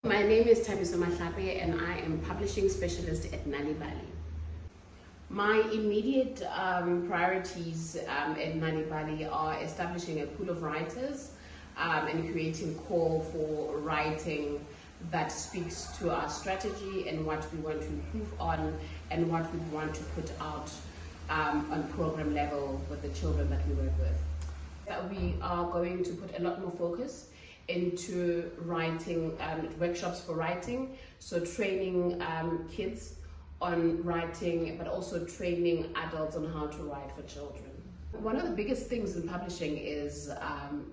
My name is Thabiso Mahlape and I am publishing specialist at Nalibali. My immediate priorities at Nalibali are establishing a pool of writers and creating call for writing that speaks to our strategy and what we want to improve on and what we want to put out on program level with the children that we work with. We are going to put a lot more focus into writing, workshops for writing, so training kids on writing, but also training adults on how to write for children. One of the biggest things in publishing is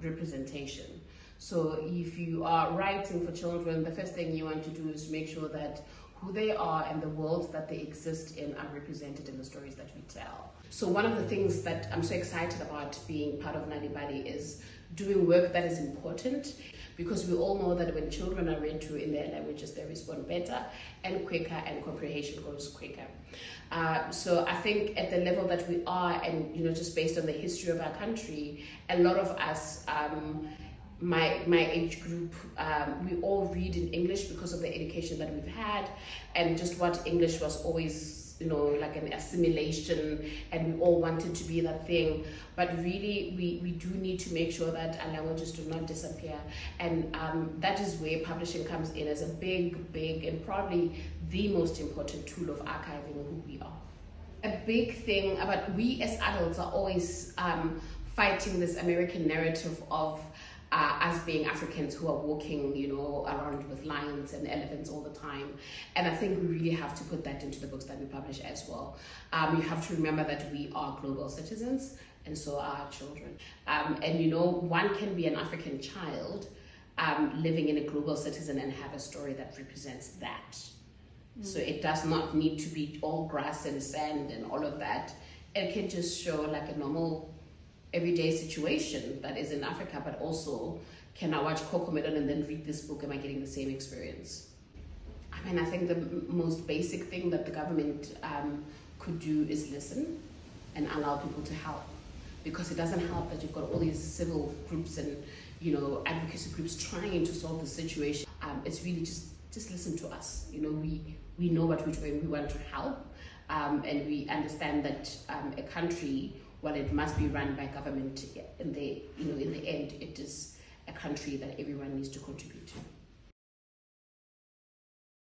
representation. So if you are writing for children, the first thing you want to do is make sure that who they are and the worlds that they exist in are represented in the stories that we tell. So one of the things that I'm so excited about being part of Nalibali is doing work that is important, because we all know that when children are read to in their languages, they respond better and quicker, and comprehension goes quicker. So I think at the level that we are, and just based on the history of our country, a lot of us, my age group, we all read in English because of the education that we've had, and just what English was always, like an assimilation, and we all wanted to be that thing. But really, we do need to make sure that our languages do not disappear, and that is where publishing comes in as a big, and probably the most important tool of archiving who we are. A big thing about we as adults are always fighting this American narrative of us being Africans who are walking, around with lions and elephants all the time. And I think we really have to put that into the books that we publish as well. You have to remember that we are global citizens, and so are our children. And one can be an African child living in a global citizen and have a story that represents that. So it does not need to be all grass and sand and all of that. It can just show like a normal everyday situation that is in Africa, but also, can I watch Cocomelon and then read this book? Am I getting the same experience? I think the most basic thing that the government could do is listen and allow people to help, because it doesn't help that you've got all these civil groups and advocacy groups trying to solve the situation. It's really just listen to us. We know what we're doing. We want to help, and we understand that a country, while it must be run by government, in the end, it is a country that everyone needs to contribute to.